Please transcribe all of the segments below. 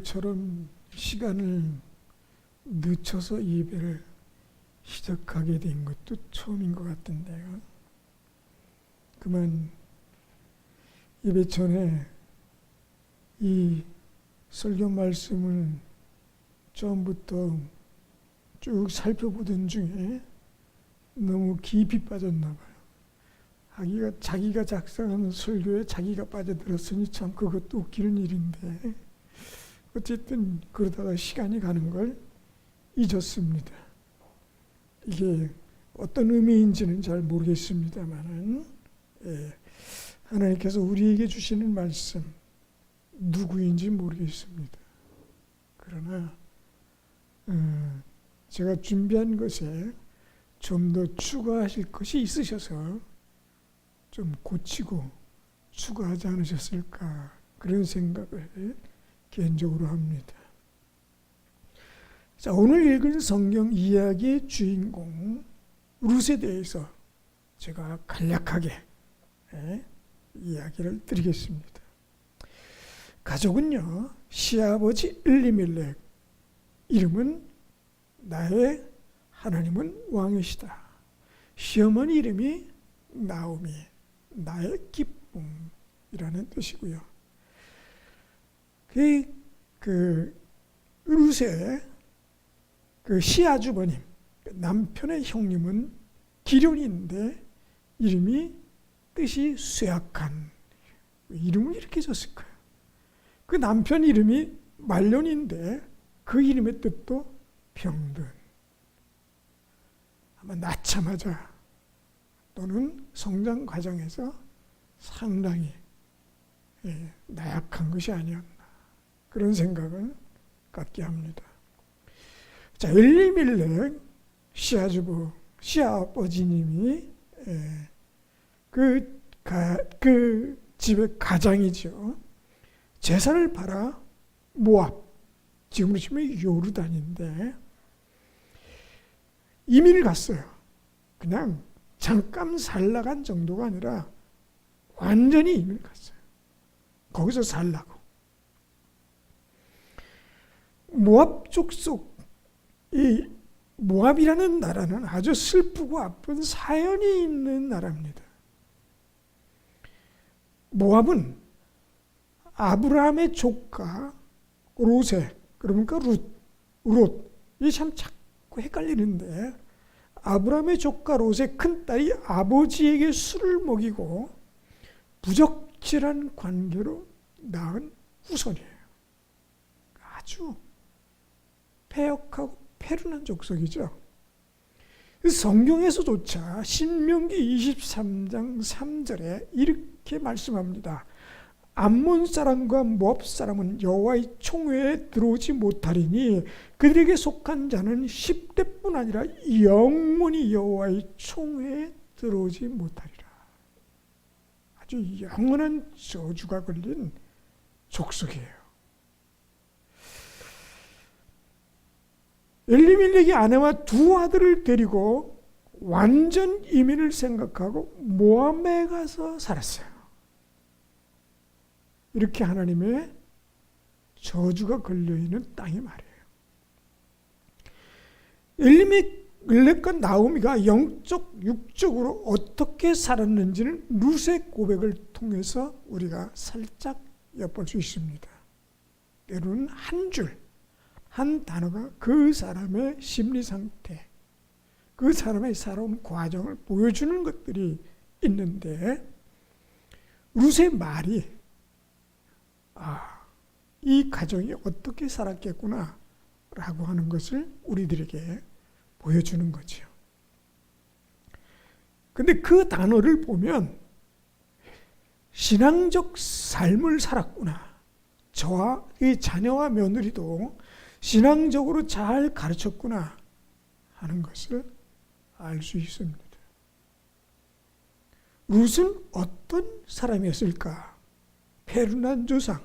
오늘처럼 시간을 늦춰서 예배를 시작하게 된 것도 처음인 것 같은데요. 그만 예배 전에 이 설교 말씀을 처음부터 쭉 살펴보던 중에 너무 깊이 빠졌나 봐요. 자기가 작성한 설교에 자기가 빠져들었으니 참 그것도 웃기는 일인데 어쨌든 그러다가 시간이 가는 걸 잊었습니다. 이게 어떤 의미인지는 잘 모르겠습니다만은 하나님께서 우리에게 주시는 말씀 누구인지 모르겠습니다. 그러나 제가 준비한 것에 좀 더 추가하실 것이 있으셔서 좀 고치고 추가하지 않으셨을까 그런 생각을 개인적으로 합니다. 자, 오늘 읽은 성경 이야기의 주인공 룻에 대해서 제가 간략하게 이야기를 드리겠습니다. 가족은요, 시아버지 엘리멜렉, 이름은 나의 하나님은 왕이시다. 시어머니 이름이 나오미, 나의 기쁨이라는 뜻이고요. 그 룻의 그 시아주버님, 남편의 형님은 기련인데 이름이 뜻이 쇠약한, 이름을 이렇게 줬을까요? 그 남편 이름이 말론인데 그 이름의 뜻도 병든, 아마 낳자마자 또는 성장 과정에서 상당히 나약한 것이 아니었나 그런 생각을 갖게 합니다. 자, 엘리멜렉 시아버지님이 그 집의 가장이죠. 재산을 팔아 모압, 지금으로 치면 요르단인데 이민을 갔어요. 그냥 잠깐 살라간 정도가 아니라 완전히 이민을 갔어요. 거기서 살라고. 모압 족속, 이 모압이라는 나라는 아주 슬프고 아픈 사연이 있는 나라입니다. 모압은 아브라함의 조카 롯의, 그러니까 룻, 이게 참 자꾸 헷갈리는데, 아브라함의 조카 롯의 큰딸이 아버지에게 술을 먹이고 부적절한 관계로 낳은 후손이에요. 아주 패역하고 패륜한 족속이죠. 성경에서조차 신명기 23장 3절에 이렇게 말씀합니다. 암몬 사람과 모압 사람은 여호와의 총회에 들어오지 못하리니 그들에게 속한 자는 10대뿐 아니라 영원히 여호와의 총회에 들어오지 못하리라. 아주 영원한 저주가 걸린 족속이에요. 엘리멜렉이 아내와 두 아들을 데리고 완전 이민을 생각하고 모압에 가서 살았어요. 이렇게 하나님의 저주가 걸려있는 땅이 말이에요. 엘리멜렉과 나오미가 영적, 육적으로 어떻게 살았는지는 룻의 고백을 통해서 우리가 살짝 엿볼 수 있습니다. 때로는 한 줄, 한 단어가 그 사람의 심리 상태, 그 사람의 살아온 과정을 보여주는 것들이 있는데, 룻의 말이 이 가정이 어떻게 살았겠구나 라고 하는 것을 우리들에게 보여주는 거죠. 근데 그 단어를 보면 신앙적 삶을 살았구나, 저와 이 자녀와 며느리도 신앙적으로 잘 가르쳤구나 하는 것을 알 수 있습니다. 룻은 어떤 사람이었을까? 패륜한 조상,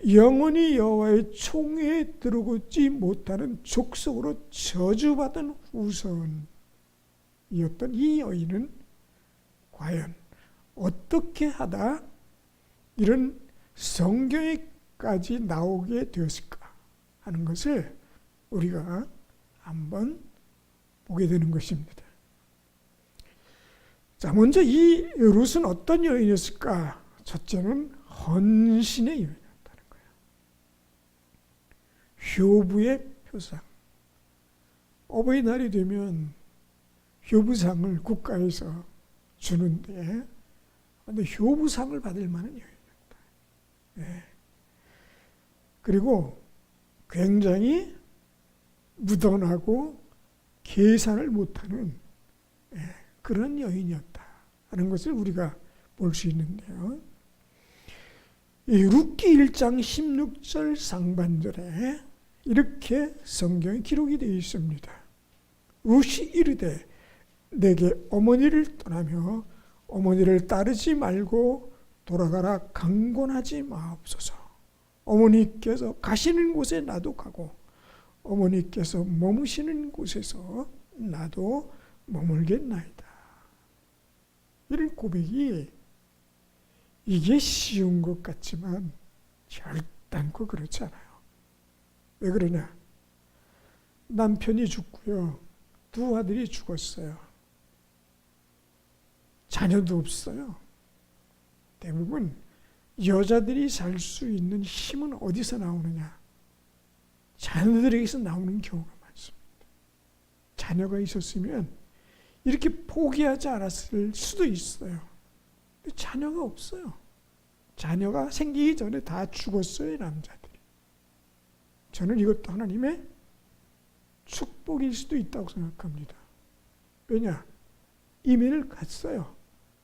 영원히 여호와의 총회에 들어오지 못하는 족속으로 저주받은 후손이었던 이 여인은 과연 어떻게 하다 이런 성경에까지 나오게 되었을까? 하는 것을 우리가 한번 보게 되는 것입니다. 자, 먼저 이 룻은 어떤 여인이었을까? 첫째는 헌신의 여인이었다는 거예요. 효부의 표상. 어버이날이 되면 효부상을 국가에서 주는데, 근데 효부상을 받을 만한 여인이었다. 네. 그리고 굉장히 무던하고 계산을 못하는 그런 여인이었다 하는 것을 우리가 볼 수 있는데요. 이 룻기 1장 16절 상반절에 이렇게 성경에 기록이 되어 있습니다. 룻이 이르되 내게 어머니를 떠나며 어머니를 따르지 말고 돌아가라 강권하지 마옵소서. 어머니께서 가시는 곳에 나도 가고 어머니께서 머무시는 곳에서 나도 머물겠나이다. 이런 고백이 이게 쉬운 것 같지만 절단코 그렇지 않아요. 왜 그러냐? 남편이 죽고요. 두 아들이 죽었어요. 자녀도 없어요. 대부분 여자들이 살 수 있는 힘은 어디서 나오느냐? 자녀들에게서 나오는 경우가 많습니다. 자녀가 있었으면 이렇게 포기하지 않았을 수도 있어요. 근데 자녀가 없어요. 자녀가 생기기 전에 다 죽었어요, 남자들이. 저는 이것도 하나님의 축복일 수도 있다고 생각합니다. 왜냐? 이민을 갔어요.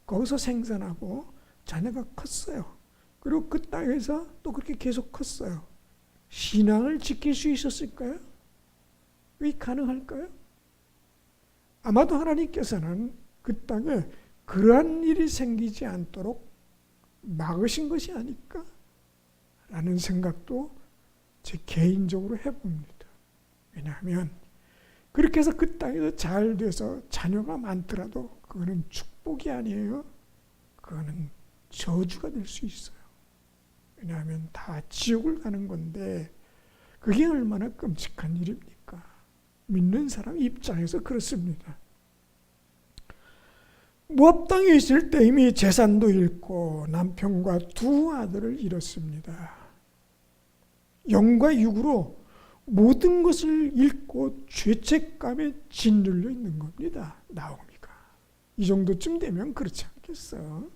거기서 생산하고 자녀가 컸어요. 그리고 그 땅에서 또 그렇게 계속 컸어요. 신앙을 지킬 수 있었을까요? 왜 가능할까요? 아마도 하나님께서는 그 땅에 그러한 일이 생기지 않도록 막으신 것이 아닐까? 라는 생각도 제 개인적으로 해봅니다. 왜냐하면 그렇게 해서 그 땅에서 잘 돼서 자녀가 많더라도 그거는 축복이 아니에요. 그거는 저주가 될 수 있어요. 왜냐하면 다 지옥을 가는 건데 그게 얼마나 끔찍한 일입니까? 믿는 사람 입장에서 그렇습니다. 모압 땅에 있을 때 이미 재산도 잃고 남편과 두 아들을 잃었습니다. 영과 육으로 모든 것을 잃고 죄책감에 짓눌려 있는 겁니다. 나오미가. 이 정도쯤 되면 그렇지 않겠어요?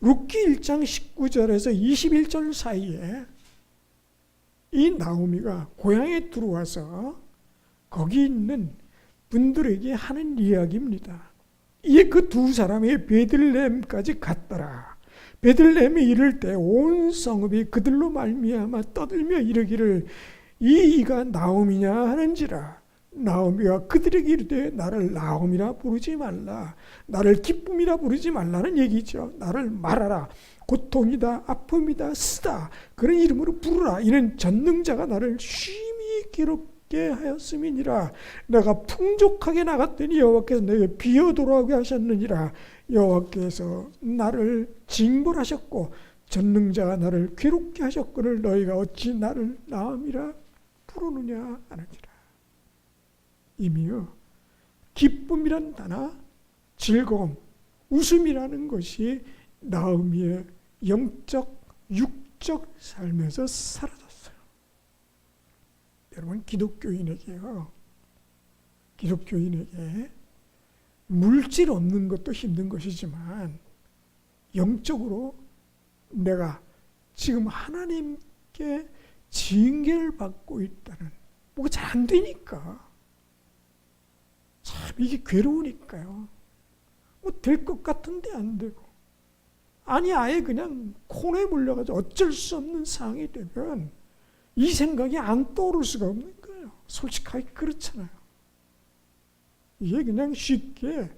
룻기 1장 19절에서 21절 사이에 이 나오미가 고향에 들어와서 거기 있는 분들에게 하는 이야기입니다. 이에 그 두 사람이 베들레헴까지 갔더라. 베들레헴에 이를 때 온 성읍이 그들로 말미암아 떠들며 이르기를 이가 나오미냐 하는지라. 나오미가 그들에게 이르되 나를 나오미라 부르지 말라. 나를 기쁨이라 부르지 말라는 얘기죠. 나를 말하라. 고통이다, 아픔이다, 쓰다. 그런 이름으로 부르라. 이는 전능자가 나를 심히 괴롭게 하였음이니라. 내가 풍족하게 나갔더니 여호와께서 내게 비어 돌아오게 하셨느니라. 여호와께서 나를 징벌하셨고 전능자가 나를 괴롭게 하셨거늘 너희가 어찌 나를 나음이라 부르느냐 하느니라. 이미요 기쁨이란 단어, 즐거움, 웃음이라는 것이 나오미의 영적, 육적 삶에서 사라졌어요. 여러분 기독교인에게요. 기독교인에게 물질 없는 것도 힘든 것이지만 영적으로 내가 지금 하나님께 징계를 받고 있다는 뭐가 잘 안 되니까 참 이게 괴로우니까요. 뭐 될 것 같은데 안 되고 아니 아예 그냥 콩에 물려가지고 어쩔 수 없는 상황이 되면 이 생각이 안 떠오를 수가 없는 거예요. 솔직하게 그렇잖아요. 이게 그냥 쉽게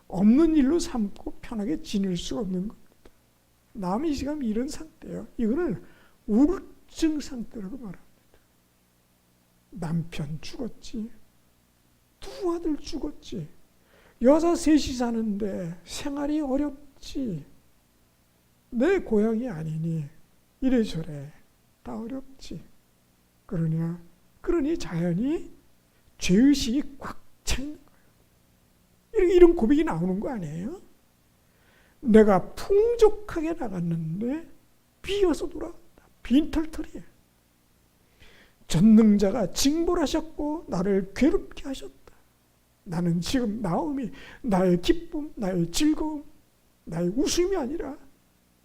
없는 일로 삼고 편하게 지낼 수가 없는 겁니다. 남이 지금 이런 상태예요. 이거는 우울증 상태라고 말합니다. 남편 죽었지. 두 아들 죽었지. 여자 셋이 사는데 생활이 어렵지. 내 고향이 아니니 이래저래 다 어렵지. 그러니 자연히 죄의식이 꽉 차 있는 거예요. 이런 고백이 나오는 거 아니에요? 내가 풍족하게 나갔는데 비어서 돌아간다. 빈털털이에요. 전능자가 징벌하셨고 나를 괴롭게 하셨다. 나는 지금 나옴이 나의 기쁨, 나의 즐거움, 나의 웃음이 아니라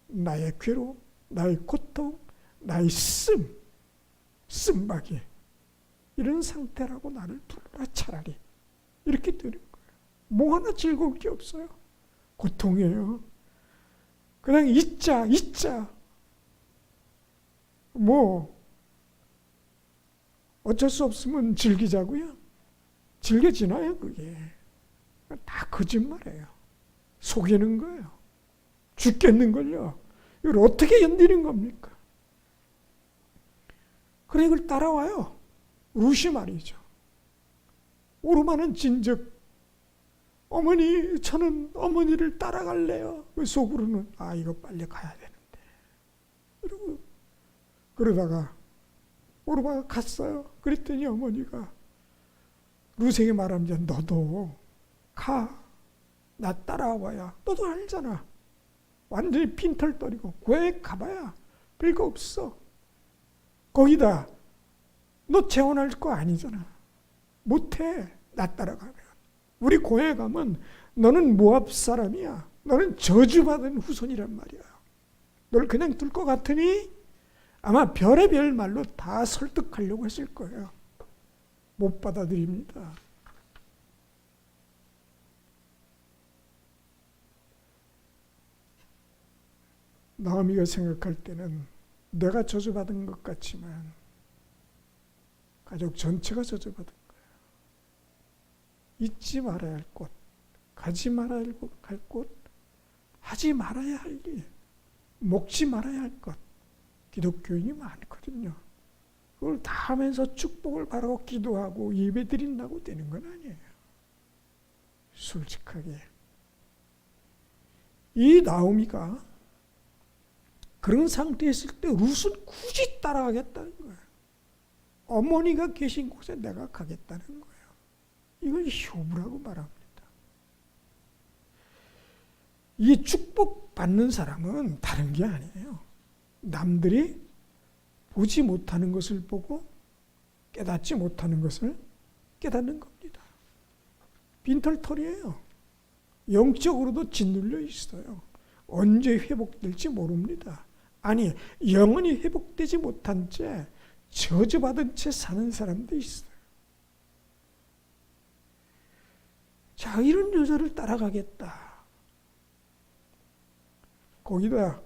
나의 괴로움, 나의 고통, 나의 쓴박이 이런 상태라고 나를 부르라 차라리. 이렇게 되는 거예요. 뭐 하나 즐거울 게 없어요. 고통이에요. 그냥 잊자. 뭐 어쩔 수 없으면 즐기자고요. 즐겨지나요 그게? 다 거짓말이에요. 속이는 거예요. 죽겠는걸요. 이걸 어떻게 견디는 겁니까? 그래 이걸 따라와요. 루시 말이죠. 오르마는 진즉 어머니 저는 어머니를 따라갈래요. 속으로는 이거 빨리 가야 되는데 이러고 그러다가 오르마가 갔어요. 그랬더니 어머니가 루세에게 말합니다. 너도 가. 나 따라와야 너도 알잖아. 완전히 빈털떨이고 왜 가봐야 별거 없어. 거기다 너 재혼할 거 아니잖아. 못해. 나 따라가면. 우리 고향에 가면 너는 모압 사람이야. 너는 저주받은 후손이란 말이야. 널 그냥 둘 것 같으니 아마 별의별 말로 다 설득하려고 했을 거예요. 못 받아들입니다. 나오미가 생각할 때는 내가 저주받은 것 같지만 가족 전체가 저주받은 거예요. 잊지 말아야 할 곳, 가지 말아야 할 곳, 하지 말아야 할 일, 먹지 말아야 할 것. 기독교인이 많거든요. 그걸 다 하면서 축복을 바라고 기도하고 예배 드린다고 되는 건 아니에요. 솔직하게. 이 나오미가 그런 상태에 있을 때 룻은 굳이 따라가겠다는 거예요. 어머니가 계신 곳에 내가 가겠다는 거예요. 이걸 효부라고 말합니다. 이 축복받는 사람은 다른 게 아니에요. 남들이 보지 못하는 것을 보고 깨닫지 못하는 것을 깨닫는 겁니다. 빈털털이에요. 영적으로도 짓눌려 있어요. 언제 회복될지 모릅니다. 아니, 영원히 회복되지 못한 채 저주받은 채 사는 사람도 있어요. 자, 이런 여자를 따라가겠다. 거기다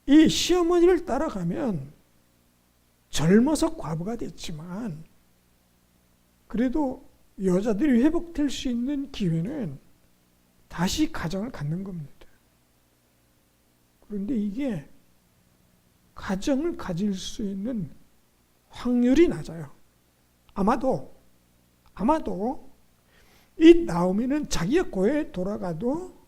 이 시어머니를 따라가면 젊어서 과부가 됐지만 그래도 여자들이 회복될 수 있는 기회는 다시 가정을 갖는 겁니다. 그런데 이게 가정을 가질 수 있는 확률이 낮아요. 아마도 이 나오미는 자기의 고향에 돌아가도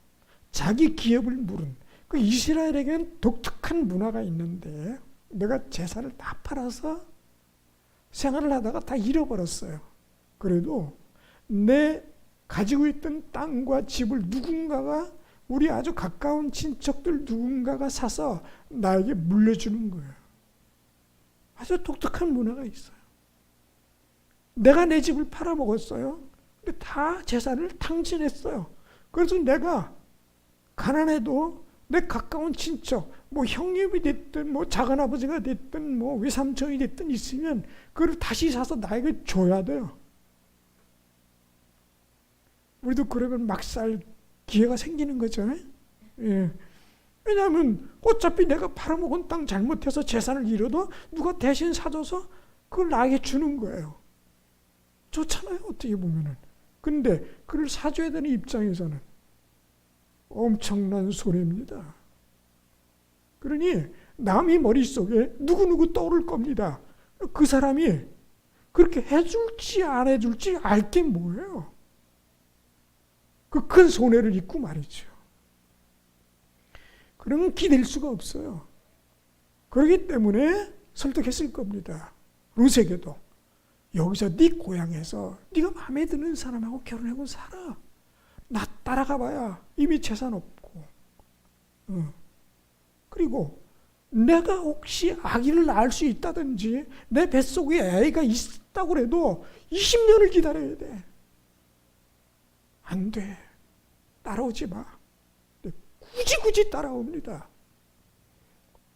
자기 기업을 물은 그 이스라엘에게는 독특한 문화가 있는데 내가 재산을 다 팔아서 생활을 하다가 다 잃어버렸어요. 그래도 내 가지고 있던 땅과 집을 누군가가 우리 아주 가까운 친척들 누군가가 사서 나에게 물려주는 거예요. 아주 독특한 문화가 있어요. 내가 내 집을 팔아먹었어요. 근데 다 재산을 탕진했어요. 그래서 내가 가난해도 내 가까운 친척, 뭐 형님이 됐든 뭐 작은아버지가 됐든 뭐 외삼촌이 됐든 있으면 그걸 다시 사서 나에게 줘야 돼요. 우리도 그러면 막 살 기회가 생기는 거죠. 예. 왜냐하면 어차피 내가 팔아먹은 땅 잘못해서 재산을 잃어도 누가 대신 사줘서 그걸 나에게 주는 거예요. 좋잖아요, 어떻게 보면은. 근데 그걸 사줘야 되는 입장에서는 엄청난 손해입니다. 그러니 남의 머릿속에 누구누구 떠오를 겁니다. 그 사람이 그렇게 해줄지 안 해줄지 알 게 뭐예요? 그 큰 손해를 입고 말이죠. 그러면 기댈 수가 없어요. 그렇기 때문에 설득했을 겁니다. 룻에게도 여기서 네 고향에서 네가 마음에 드는 사람하고 결혼하고 살아. 나 따라가 봐야 이미 재산 없고. 그리고 내가 혹시 아기를 낳을 수 있다든지 내 뱃속에 아이가 있다고 해도 20년을 기다려야 돼. 안 돼. 따라오지 마. 굳이 따라옵니다.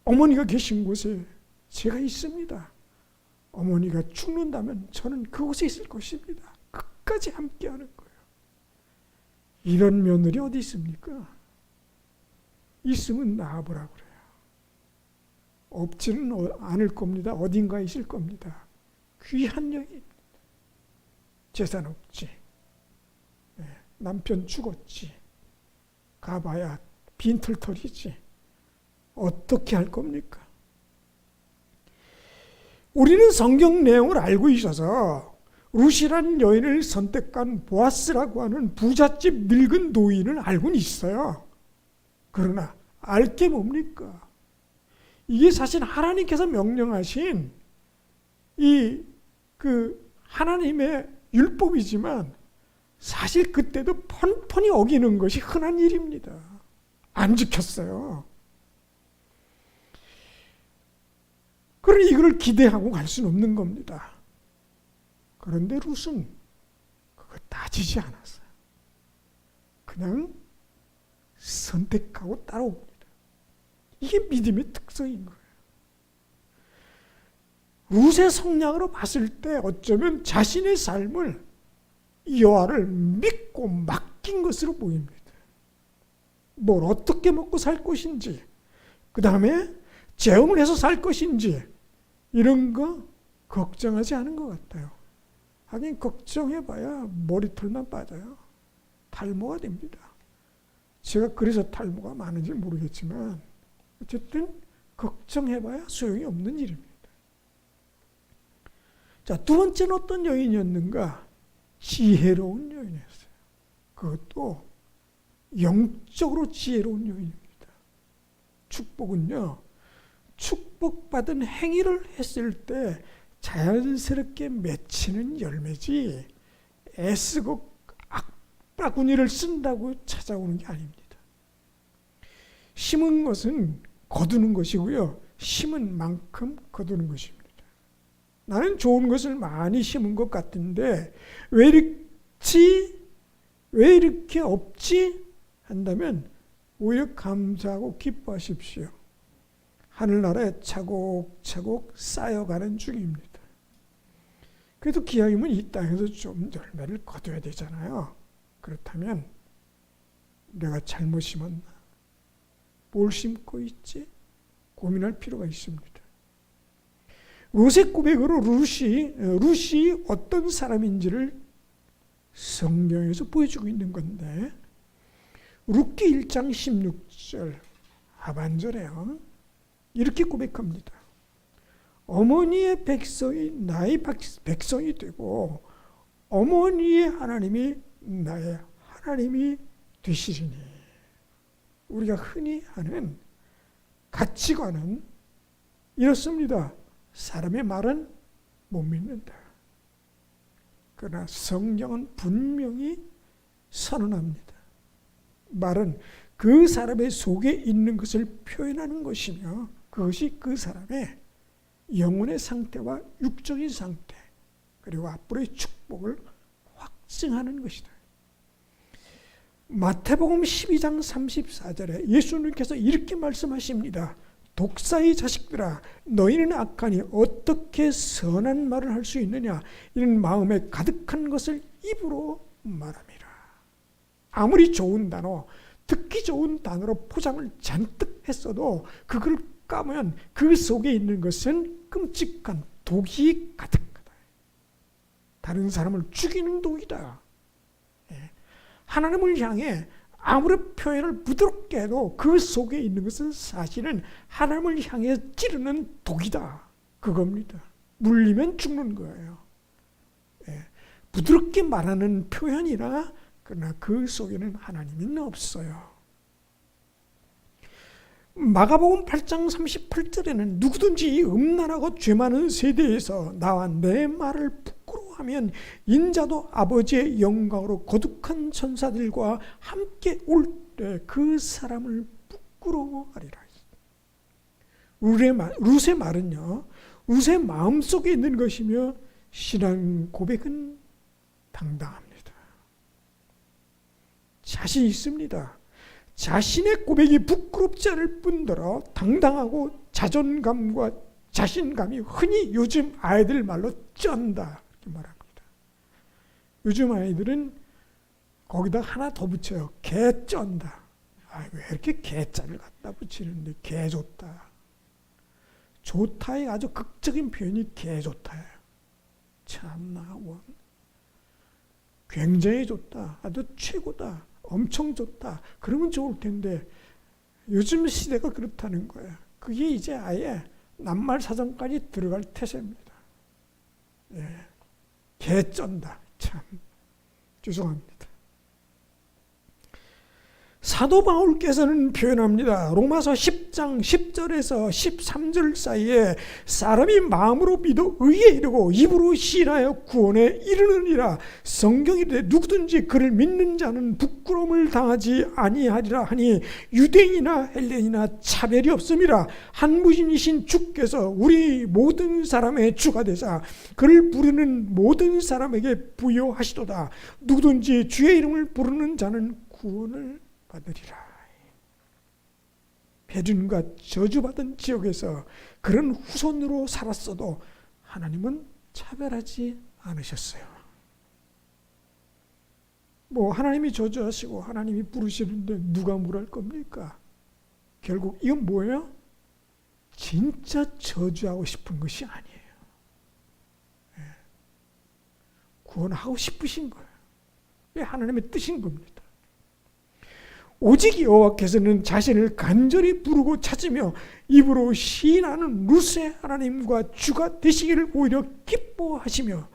어머니가 계신 곳에 제가 있습니다. 어머니가 죽는다면 저는 그곳에 있을 것입니다. 끝까지 함께하는 거예요. 이런 며느리 어디 있습니까? 있으면 낳아보라 그래요. 없지는 않을 겁니다. 어딘가에 있을 겁니다. 귀한 여인. 재산 없지. 남편 죽었지. 가봐야 빈털털이지. 어떻게 할 겁니까? 우리는 성경 내용을 알고 있어서 룻이라는 여인을 선택한 보아스라고 하는 부잣집 늙은 노인을 알고는 있어요. 그러나 알 게 뭡니까? 이게 사실 하나님께서 명령하신 하나님의 율법이지만 사실 그때도 펀펀히 어기는 것이 흔한 일입니다. 안 지켰어요. 그러니 이걸 기대하고 갈 수는 없는 겁니다. 그런데 룻은 그거 따지지 않았어요. 그냥 선택하고 따라옵니다. 이게 믿음의 특성인 거예요. 룻의 성향으로 봤을 때 어쩌면 자신의 삶을 여호와를 믿고 맡긴 것으로 보입니다. 뭘 어떻게 먹고 살 것인지, 그 다음에 재혼을 해서 살 것인지 이런 거 걱정하지 않은 것 같아요. 하긴 걱정해봐야 머리털만 빠져요. 탈모가 됩니다. 제가 그래서 탈모가 많은지 모르겠지만 어쨌든 걱정해봐야 소용이 없는 일입니다. 자, 두 번째는 어떤 여인이었는가? 지혜로운 여인이었어요. 그것도 영적으로 지혜로운 여인입니다. 축복은요, 축복받은 행위를 했을 때 자연스럽게 맺히는 열매지 애쓰고 악바구니를 쓴다고 찾아오는 게 아닙니다. 심은 것은 거두는 것이고요, 심은 만큼 거두는 것입니다. 나는 좋은 것을 많이 심은 것 같은데 왜 이렇게 없지? 한다면 오히려 감사하고 기뻐하십시오. 하늘나라에 차곡차곡 쌓여가는 중입니다. 그래도 기왕이면 이 땅에서 좀 열매를 거둬야 되잖아요. 그렇다면 내가 잘못 심었나? 뭘 심고 있지? 고민할 필요가 있습니다. 룻의 고백으로 룻이 어떤 사람인지를 성경에서 보여주고 있는 건데, 룻기 1장 16절 하반절에요. 이렇게 고백합니다. 어머니의 백성이 나의 백성이 되고 어머니의 하나님이 나의 하나님이 되시리니. 우리가 흔히 하는 가치관은 이렇습니다. 사람의 말은 못 믿는다. 그러나 성경은 분명히 선언합니다. 말은 그 사람의 속에 있는 것을 표현하는 것이며 그것이 그 사람의 영혼의 상태와 육적인 상태 그리고 앞으로의 축복을 확증하는 것이다. 마태복음 12장 34절에 예수님께서 이렇게 말씀하십니다. 독사의 자식들아, 너희는 악하니 어떻게 선한 말을 할 수 있느냐? 이는 마음에 가득한 것을 입으로 말함이라. 아무리 좋은 단어, 듣기 좋은 단어로 포장을 잔뜩 했어도 그걸 까면 그 속에 있는 것은 끔찍한 독이 가득하다. 다른 사람을 죽이는 독이다. 하나님을 향해 아무리 표현을 부드럽게 해도 그 속에 있는 것은 사실은 하나님을 향해 찌르는 독이다. 그겁니다. 물리면 죽는 거예요. 부드럽게 말하는 표현이나 그러나 그 속에는 하나님은 없어요. 마가복음 8장 38절에는 누구든지 이 음란하고 죄 많은 세대에서 나와 내 말을 부끄러워하면 인자도 아버지의 영광으로 거룩한 천사들과 함께 올 때 그 사람을 부끄러워하리라. 룻의 말은요, 룻의 마음속에 있는 것이며 신앙 고백은 당당합니다. 자신 있습니다. 자신의 고백이 부끄럽지 않을 뿐더러 당당하고 자존감과 자신감이 흔히 요즘 아이들 말로 쩐다 이렇게 말합니다. 요즘 아이들은 거기다 하나 더 붙여요. 개 쩐다. 왜 이렇게 개자를 갖다 붙이는데 개 좋다. 좋다의 아주 극적인 표현이 개 좋다예요. 참나 원. 굉장히 좋다. 아주 최고다. 엄청 좋다. 그러면 좋을 텐데 요즘 시대가 그렇다는 거예요. 그게 이제 아예 낱말 사전까지 들어갈 태세입니다. 예. 개쩐다. 참 죄송합니다. 사도 바울께서는 표현합니다. 로마서 10장 10절에서 13절 사이에 사람이 마음으로 믿어 의에 이르고 입으로 시인하여 구원에 이르느니라. 성경이 이르되 누구든지 그를 믿는 자는 부끄러움을 당하지 아니하리라 하니 유대인이나 헬레인이나 차별이 없음이라. 한 분이신 주께서 우리 모든 사람의 주가 되사 그를 부르는 모든 사람에게 부여하시도다. 누구든지 주의 이름을 부르는 자는 구원을 받으리라. 배륜과 저주받은 지역에서 그런 후손으로 살았어도 하나님은 차별하지 않으셨어요. 하나님이 저주하시고 하나님이 부르시는데 누가 뭘 할 겁니까? 결국 이건 뭐예요? 진짜 저주하고 싶은 것이 아니에요. 구원하고 싶으신 거예요. 그게 하나님의 뜻인 겁니다. 오직 여호와께서는 자신을 간절히 부르고 찾으며 입으로 시인하는 룻의 하나님과 주가 되시기를 오히려 기뻐하시며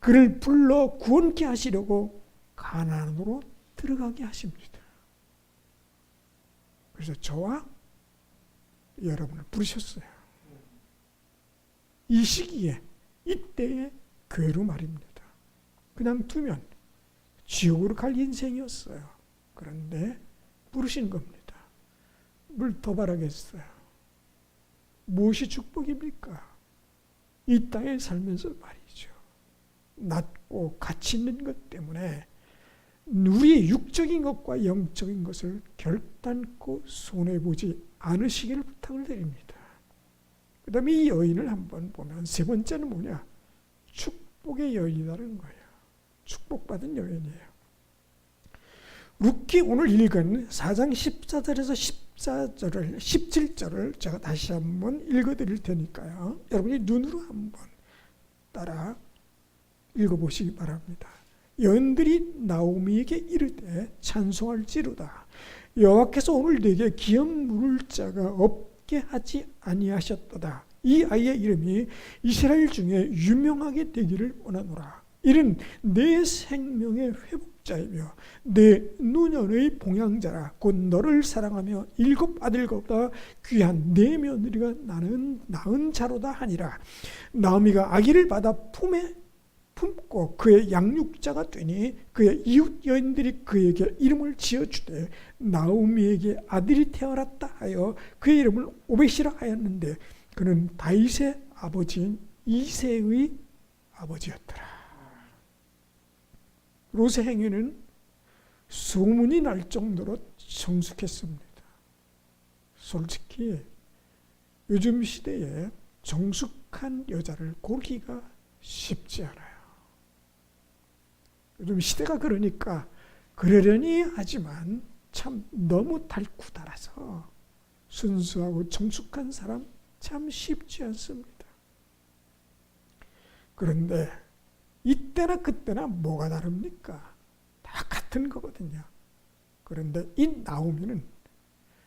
그를 불러 구원케 하시려고 가나안으로 들어가게 하십니다. 그래서 저와 여러분을 부르셨어요. 이 시기에 이때의 교회로 말입니다. 그냥 두면 지옥으로 갈 인생이었어요. 그런데 부르신 겁니다. 뭘 더 바라겠어요? 무엇이 축복입니까? 이 땅에 살면서 말이죠. 낮고 가치 있는 것 때문에 우리의 육적인 것과 영적인 것을 결단코 손해보지 않으시기를 부탁을 드립니다. 그 다음에 이 여인을 한번 보면 세 번째는 뭐냐? 축복의 여인이라는 거예요. 축복받은 여인이에요. 룻기 오늘 읽은 4장 14절에서 17절을 제가 다시 한번 읽어드릴 테니까요. 여러분이 눈으로 한번 따라 읽어보시기 바랍니다. 여인들이 나오미에게 이르되 찬송할지로다. 여호와께서 오늘 내게 기업 물을 자가 없게 하지 아니하셨도다. 이 아이의 이름이 이스라엘 중에 유명하게 되기를 원하노라. 이는 내 생명의 회복자이며 내 노년의 봉양자라. 곧 너를 사랑하며 7 아들보다 귀한 내 며느리가 낳은 자로다 하니라. 나오미가 아기를 받아 품에 품고 그의 양육자가 되니 그의 이웃 여인들이 그에게 이름을 지어주되 나오미에게 아들이 태어났다 하여 그의 이름을 오벳이라 하였는데 그는 다윗의 아버지인 이새의 아버지였더라. 롯의 행위는 소문이 날 정도로 정숙했습니다. 솔직히 요즘 시대에 정숙한 여자를 고르기가 쉽지 않아요. 요즘 시대가 그러니까 그러려니 하지만 참 너무 달고 달아서 순수하고 정숙한 사람 참 쉽지 않습니다. 그런데 이때나 그때나 뭐가 다릅니까? 다 같은 거거든요. 그런데 이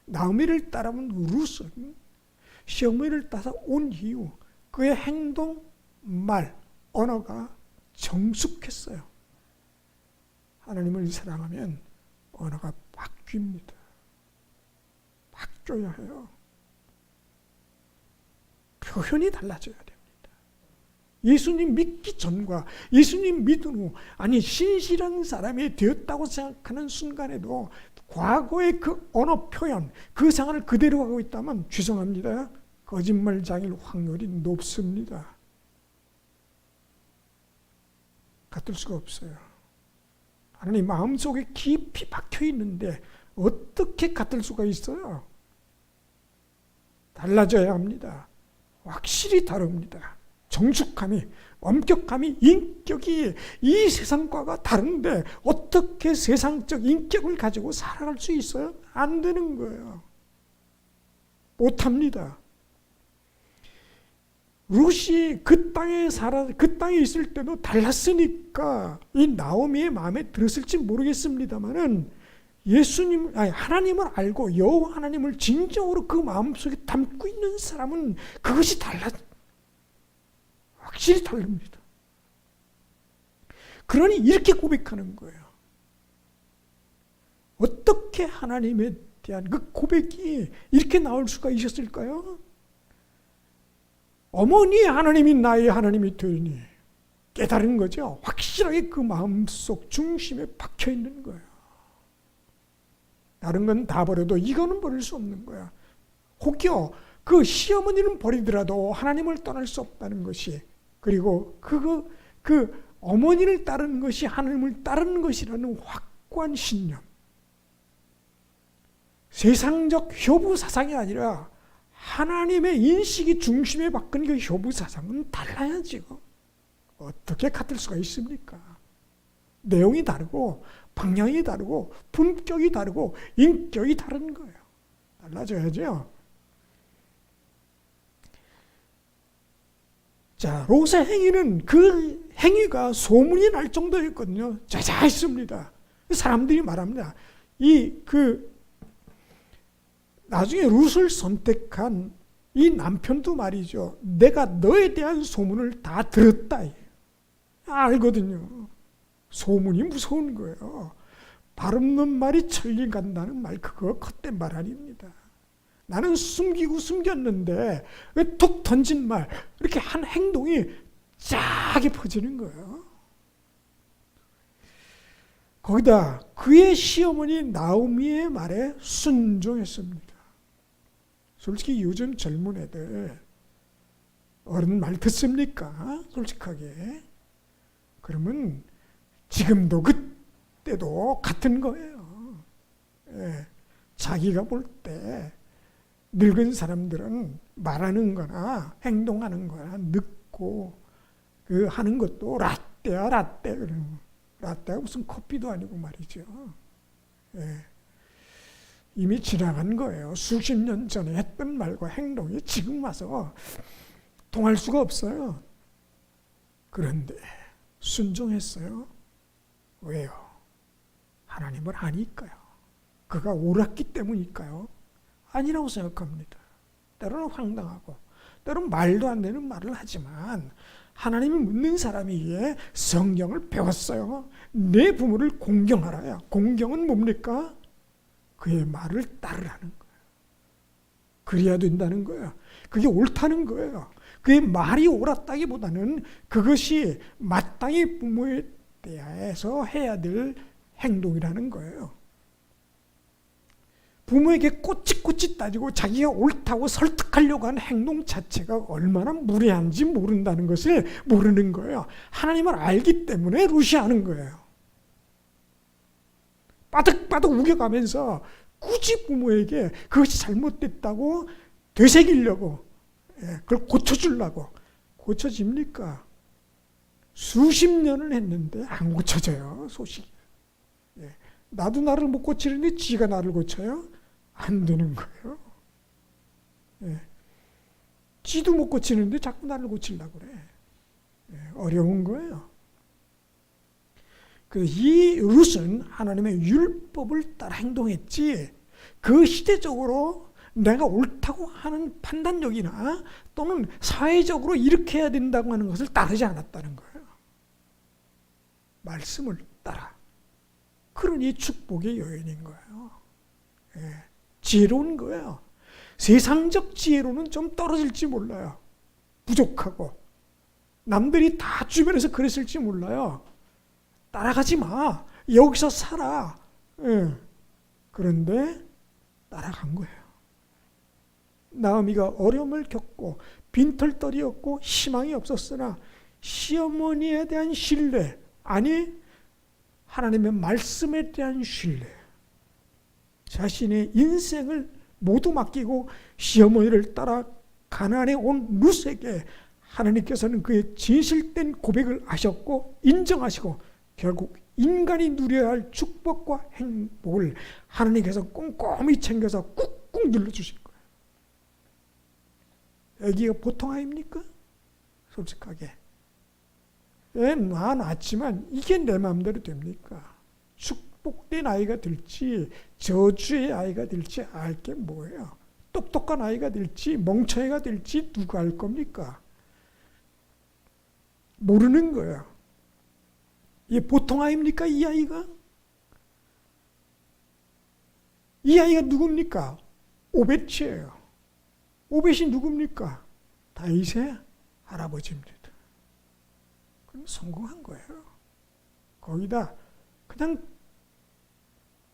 나오미를 따라온 룻은 시어머니를 따라 온 이후 그의 행동, 말, 언어가 정숙했어요. 하나님을 사랑하면 언어가 바뀝니다. 바뀌어야 해요. 표현이 달라져야 됩니다. 예수님 믿기 전과 예수님 믿은 후, 아니 신실한 사람이 되었다고 생각하는 순간에도 과거의 그 언어 표현, 그 생활을 그대로 하고 있다면 죄송합니다. 거짓말장일 확률이 높습니다. 같을 수가 없어요. 하나님 마음속에 깊이 박혀 있는데 어떻게 같을 수가 있어요? 달라져야 합니다. 확실히 다릅니다. 정숙함이, 엄격함이, 인격이 이 세상과가 다른데 어떻게 세상적 인격을 가지고 살아갈 수 있어요? 안 되는 거예요. 못합니다. 룻이 그 땅에 있을 때도 달랐으니까 이 나오미의 마음에 들었을지 모르겠습니다만은 하나님을 알고 여호와 하나님을 진정으로 그 마음속에 담고 있는 사람은 그것이 확실히 다릅니다. 그러니 이렇게 고백하는 거예요. 어떻게 하나님에 대한 그 고백이 이렇게 나올 수가 있었을까요? 어머니 하나님이 나의 하나님이 되니 깨달은 거죠. 확실하게 그 마음속 중심에 박혀 있는 거예요. 다른 건 다 버려도 이거는 버릴 수 없는 거야. 혹여 그 시어머니는 버리더라도 하나님을 떠날 수 없다는 것이, 그리고 그 어머니를 따르는 것이 하나님을 따르는 것이라는 확고한 신념. 세상적 효부 사상이 아니라 하나님의 인식이 중심에 박힌 그 효부 사상은 달라야지요. 어떻게 같을 수가 있습니까? 내용이 다르고 방향이 다르고 품격이 다르고 인격이 다른 거예요. 달라져야죠. 자, 롯의 행위는 그 행위가 소문이 날 정도였거든요. 자자했습니다. 사람들이 말합니다. 나중에 룻을 선택한 이 남편도 말이죠. 내가 너에 대한 소문을 다 들었다. 알거든요. 소문이 무서운 거예요. 발 없는 말이 천리 간다는 말, 그거 헛된 말 아닙니다. 나는 숨기고 숨겼는데 툭 던진 말, 이렇게 한 행동이 쫙게 퍼지는 거예요. 거기다 그의 시어머니 나오미의 말에 순종했습니다. 솔직히 요즘 젊은 애들 어른 말 듣습니까? 솔직하게. 그러면 지금도 그때도 같은 거예요. 예. 자기가 볼 때 늙은 사람들은 말하는 거나 행동하는 거나 늦고 하는 것도 라떼야 라떼. 라떼가 무슨 커피도 아니고 말이죠. 예. 이미 지나간 거예요. 수십 년 전에 했던 말과 행동이 지금 와서 통할 수가 없어요. 그런데 순종했어요. 왜요? 하나님을 아니까요. 그가 옳았기 때문일까요? 아니라고 생각합니다. 때로는 황당하고 때로는 말도 안 되는 말을 하지만 하나님을 묻는 사람이 성경을 배웠어요. 내 부모를 공경하라요. 공경은 뭡니까? 그의 말을 따르라는 거예요. 그래야 된다는 거예요. 그게 옳다는 거예요. 그의 말이 옳았다기보다는 그것이 마땅히 부모에 대해서 해야 될 행동이라는 거예요. 부모에게 꼬치꼬치 따지고 자기가 옳다고 설득하려고 하는 행동 자체가 얼마나 무례한지 모른다는 것을 모르는 거예요. 하나님을 알기 때문에 루시하는 거예요. 빠득빠득 우겨가면서 굳이 부모에게 그것이 잘못됐다고 되새기려고, 그걸 고쳐주려고. 고쳐집니까? 수십 년을 했는데 안 고쳐져요, 소식이. 나도 나를 못 고치는데 지가 나를 고쳐요? 안 되는 거예요. 지도 못 고치는데 자꾸 나를 고치려고 그래. 어려운 거예요. 이 룻은 하나님의 율법을 따라 행동했지, 그 시대적으로 내가 옳다고 하는 판단력이나 또는 사회적으로 이렇게 해야 된다고 하는 것을 따르지 않았다는 거예요. 말씀을 따라. 그러니 축복의 여인인 거예요. 지혜로운 거예요. 세상적 지혜로는 좀 떨어질지 몰라요. 부족하고. 남들이 다 주변에서 그랬을지 몰라요. 따라가지 마. 여기서 살아. 예. 그런데 따라간 거예요. 나오미가 어려움을 겪고 빈털터리였고 희망이 없었으나 시어머니에 대한 신뢰, 아니 하나님의 말씀에 대한 신뢰, 자신의 인생을 모두 맡기고 시어머니를 따라 가나안에 온 룻에게 하나님께서는 그의 진실된 고백을 하셨고 인정하시고 결국 인간이 누려야 할 축복과 행복을 하나님께서 꼼꼼히 챙겨서 꾹꾹 눌러주신 거예요. 아기가 보통 아이입니까? 솔직하게. 낳았지만 이게 내 마음대로 됩니까? 축복된 아이가 될지 저주의 아이가 될지 알 게 뭐예요? 똑똑한 아이가 될지 멍청이가 될지 누가 알 겁니까? 모르는 거예요. 이게 보통 아이입니까? 이 아이가? 이 아이가 누굽니까? 오벳이에요. 오벳이 누굽니까? 다윗의 할아버지입니다. 그럼 성공한 거예요. 거기다 그냥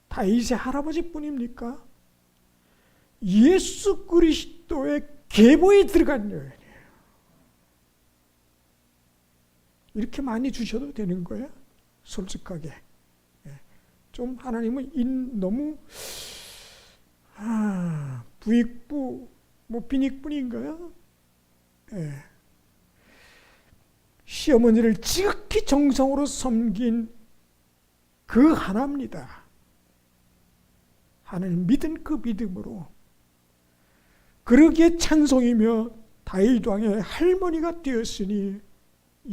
다윗의 할아버지뿐입니까? 예수 그리스도의 계보에 들어간 여인이에요. 이렇게 많이 주셔도 되는 거예요? 솔직하게. 좀 하나님은 너무 부익부 빈익분인가요? 시어머니를 지극히 정성으로 섬긴 그 하나입니다. 하나님 믿은 그 믿음으로 그러기에 찬송이며 다윗 왕의 할머니가 되었으니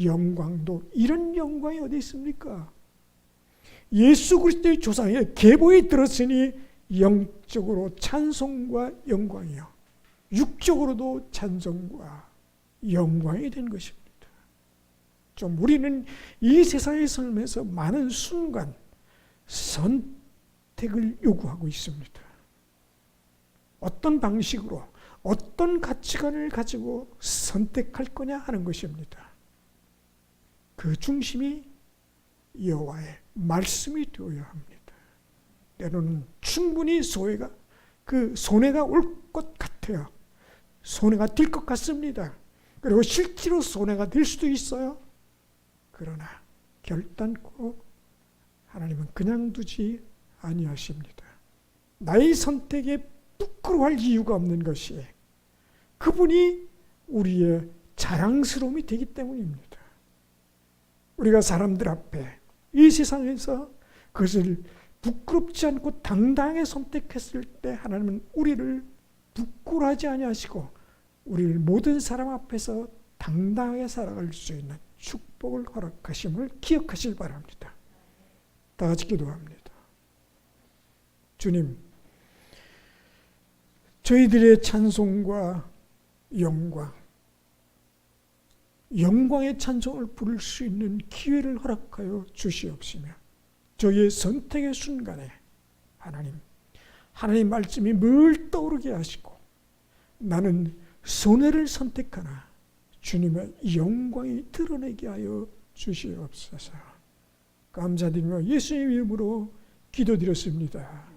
영광도 이런 영광이 어디 있습니까? 예수 그리스도의 조상의 계보에 들었으니 영적으로 찬송과 영광이요 육적으로도 찬송과 영광이 된 것입니다. 좀 우리는 이 세상의 삶에서 많은 순간 선택을 요구하고 있습니다. 어떤 방식으로 어떤 가치관을 가지고 선택할 거냐 하는 것입니다. 그 중심이 여호와의 말씀이 되어야 합니다. 때로는 충분히 손해가 올 것 같아요. 손해가 될 것 같습니다. 그리고 실제로 손해가 될 수도 있어요. 그러나 결단코 하나님은 그냥 두지 아니하십니다. 나의 선택에 부끄러워할 이유가 없는 것이 그분이 우리의 자랑스러움이 되기 때문입니다. 우리가 사람들 앞에 이 세상에서 그것을 부끄럽지 않고 당당하게 선택했을 때 하나님은 우리를 부끄러워하지 아니하시고 우리를 모든 사람 앞에서 당당하게 살아갈 수 있는 축복을 허락하심을 기억하시기 바랍니다. 다 같이 기도합니다. 주님, 저희들의 찬송과 영광의 찬송을 부를 수 있는 기회를 허락하여 주시옵시며 저희의 선택의 순간에 하나님 말씀이 늘 떠오르게 하시고 나는 손해를 선택하나 주님의 영광이 드러내게 하여 주시옵소서. 감사드리며 예수의 이름으로 기도드렸습니다.